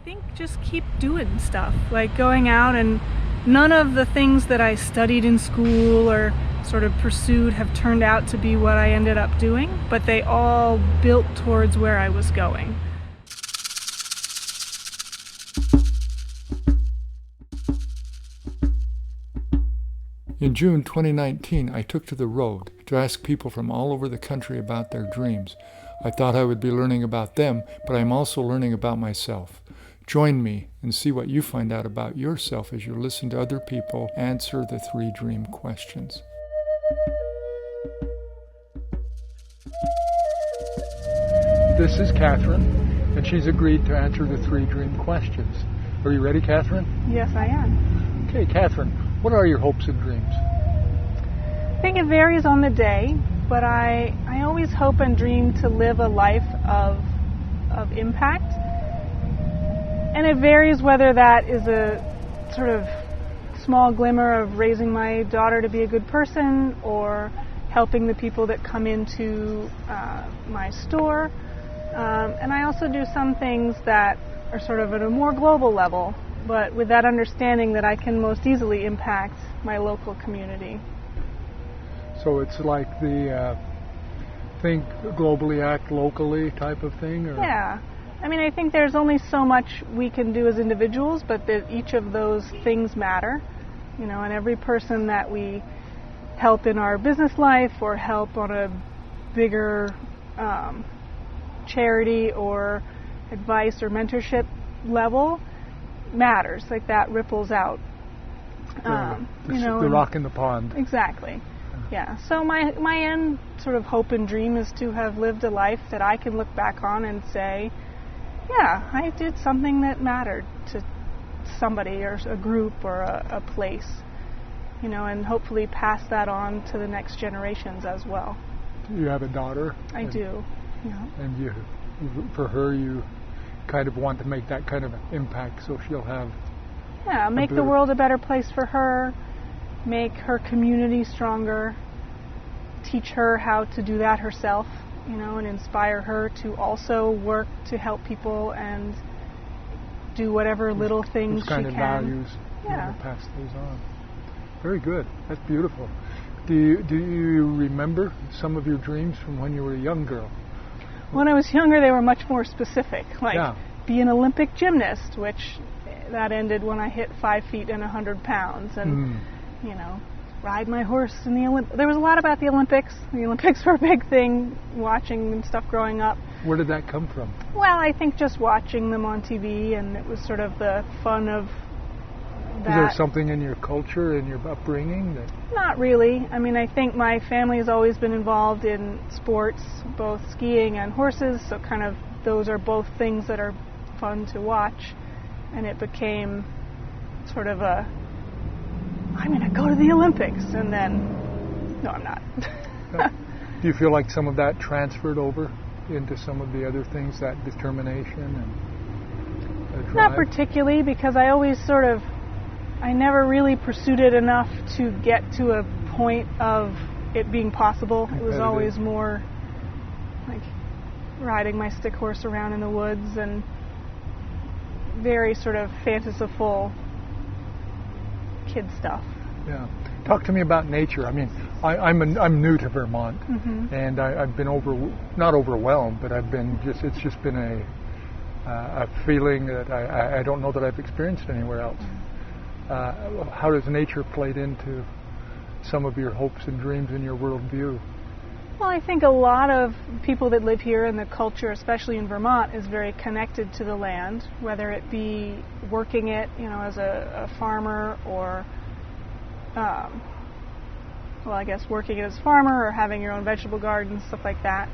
think just keep doing stuff, like going out, and none of the things that I studied in school or sort of pursued have turned out to be what I ended up doing, but they all built towards where I was going. In June 2019, I took to the road to ask people from all over the country about their dreams. I thought I would be learning about them, but I'm also learning about myself. Join me and see what you find out about yourself as you listen to other people answer the 3 dream questions. This is Katherine, and she's agreed to answer the 3 dream questions. Are you ready, Katherine? Yes, I am. Okay, Katherine, what are your hopes and dreams? I think it varies on the day, but I always hope and dream to live a life of impact. And it varies whether that is a sort of small glimmer of raising my daughter to be a good person, or helping the people that come into my store. And I also do some things that are sort of at a more global level, but with that understanding that I can most easily impact my local community. So it's like the think globally, act locally type of thing? Or? Yeah. I mean, I think there's only so much we can do as individuals, but that each of those things matter. You know, and every person that we help in our business life or help on a bigger charity or advice or mentorship level matters. Like, that ripples out. The rock in the pond. Exactly. Yeah. So my end sort of hope and dream is to have lived a life that I can look back on and say, yeah, I did something that mattered to somebody or a group or a place, you know, and hopefully pass that on to the next generations as well. You have a daughter? I do, yeah. And for her, you kind of want to make that kind of impact, so she'll have... Yeah, make the world a better place for her, make her community stronger, teach her how to do that herself, you know, and inspire her to also work to help people and do whatever little things she can. Those kind of values, yeah. Pass those on. Very good. That's beautiful. Do you remember some of your dreams from when you were a young girl? When I was younger, they were much more specific, like be an Olympic gymnast, which that ended when I hit 5 feet and 100 pounds, and you know, ride my horse in the Olympics. There was a lot about the Olympics. The Olympics were a big thing, watching and stuff growing up. Where did that come from? Well, I think just watching them on TV, and it was sort of the fun of that. Is there something in your culture, in your upbringing? Not really. I mean, I think my family has always been involved in sports, both skiing and horses, so kind of those are both things that are fun to watch. And it became sort of a, I'm going to go to the Olympics, and then, no, I'm not. Do you feel like some of that transferred over into some of the other things, that determination and drive? Not particularly, because I always I never really pursued it enough to get to a point of it being possible. It was always more like riding my stick horse around in the woods and very sort of fanciful kid stuff. Yeah. Talk to me about nature. I mean, I'm new to Vermont, and I've been not overwhelmed, but it's just been a feeling that I don't know that I've experienced anywhere else. How does nature play into some of your hopes and dreams in your worldview? Well, I think a lot of people that live here, and the culture, especially in Vermont, is very connected to the land, whether it be working it, you know, as a farmer, or, I guess working it as a farmer or having your own vegetable garden, stuff like that.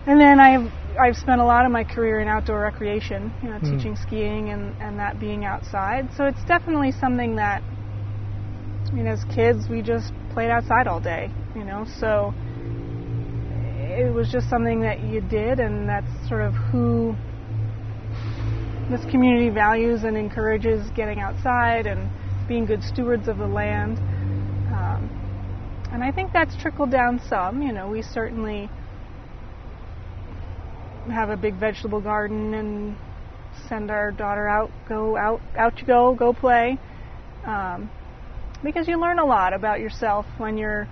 And then I've spent a lot of my career in outdoor recreation, you know, teaching skiing and that being outside. So it's definitely something that, I mean, as kids, we just played outside all day, you know, so it was just something that you did, and that's sort of who this community values and encourages, getting outside and being good stewards of the land. And I think that's trickled down some. You know, we certainly have a big vegetable garden and send our daughter out you go play. Because you learn a lot about yourself when you're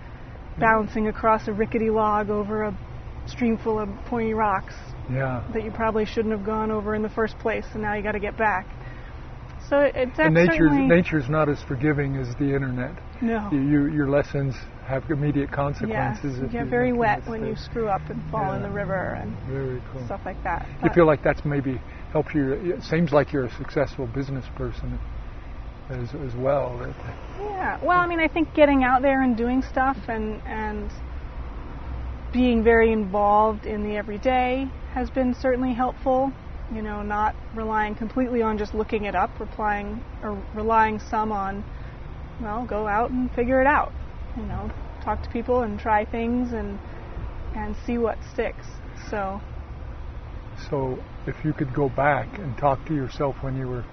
bouncing across a rickety log over a stream full of pointy rocks that you probably shouldn't have gone over in the first place, and now you got to get back. So it's nature's not as forgiving as the internet. No. Your lessons have immediate consequences. You get very wet when you screw up and fall in the river and very cool. Stuff like that. You feel like that's maybe helped you. It seems like you're a successful business person as well. Yeah. Well, I mean, I think getting out there and doing stuff and being very involved in the everyday has been certainly helpful. You know, not relying completely on just looking it up, relying some on, well, go out and figure it out. You know, talk to people and try things and see what sticks. So if you could go back and talk to yourself when you were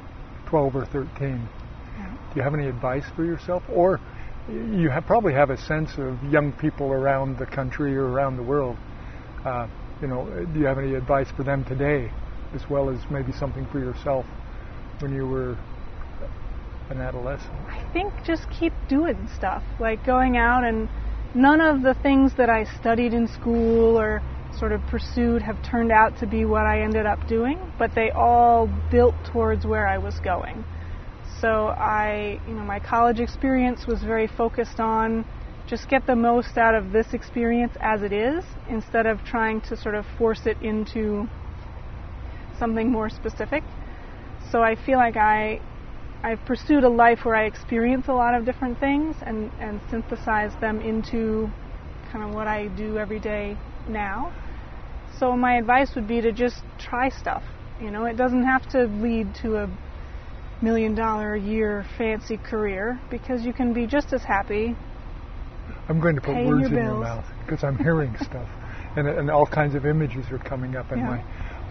12 or 13, do you have any advice for yourself? Or you probably have a sense of young people around the country or around the world. You know, do you have any advice for them today, as well as maybe something for yourself when you were an adolescent? I think just keep doing stuff, like going out, and none of the things that I studied in school or sort of pursued have turned out to be what I ended up doing, but they all built towards where I was going. So my college experience was very focused on just get the most out of this experience as it is, instead of trying to sort of force it into something more specific. So I feel like I've pursued a life where I experience a lot of different things and synthesize them into kind of what I do every day now. So my advice would be to just try stuff. You know, it doesn't have to lead to a $1 million a year fancy career, because you can be just as happy. I'm going to put words in your mouth because I'm hearing stuff, and all kinds of images are coming up. And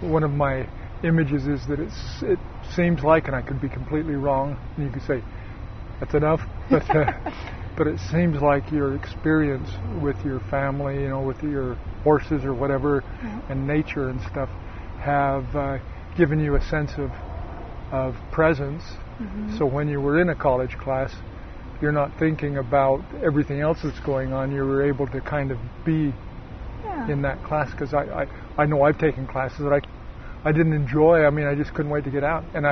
one of my images is that it seems like, and I could be completely wrong, and you could say that's enough, but it seems like your experience with your family, you know, with your horses or whatever, and nature and stuff, have given you a sense of presence. So when you were in a college class, you're not thinking about everything else that's going on. You were able to kind of be in that class, because I know I've taken classes that I didn't enjoy. I mean, I just couldn't wait to get out. And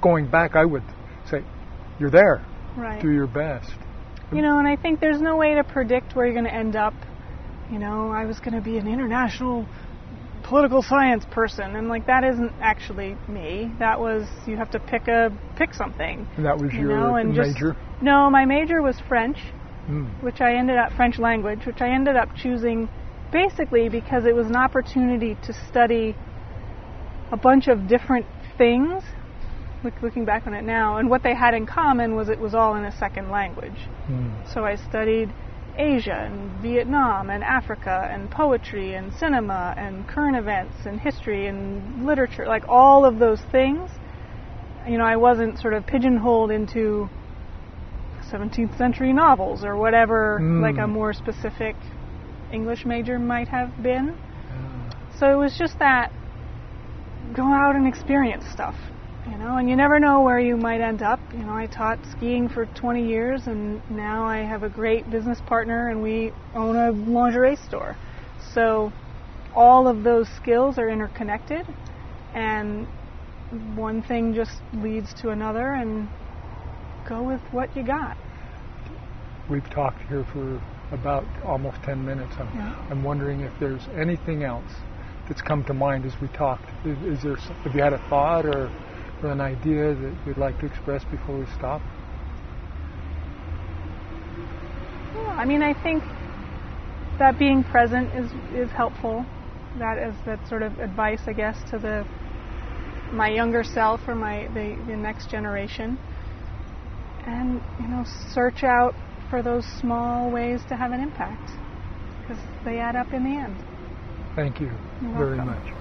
going back, I would say, you're there. Right. Do your best. You know, and I think there's no way to predict where you're going to end up. You know, I was going to be an international political science person, and like that isn't actually me. That was, you have to pick something. And that was your major? No, my major was French, which I ended up, French language, which I ended up choosing basically because it was an opportunity to study a bunch of different things, looking back on it now, and what they had in common was it was all in a second language. So I studied Asia and Vietnam and Africa and poetry and cinema and current events and history and literature, like all of those things. You know, I wasn't sort of pigeonholed into 17th century novels or whatever, like a more specific English major might have been. So it was just that, go out and experience stuff, you know, and you never know where you might end up. You know, I taught skiing for 20 years, and now I have a great business partner, and we own a lingerie store. So all of those skills are interconnected, and one thing just leads to another, and go with what you got. We've talked here for about almost 10 minutes. I'm wondering if there's anything else that's come to mind as we talked. Have you had a thought or an idea that you'd like to express before we stop? Yeah, I mean, I think that being present is helpful. That is that sort of advice, I guess, to my younger self or the next generation. And, you know, search out for those small ways to have an impact, because they add up in the end. Thank you very much.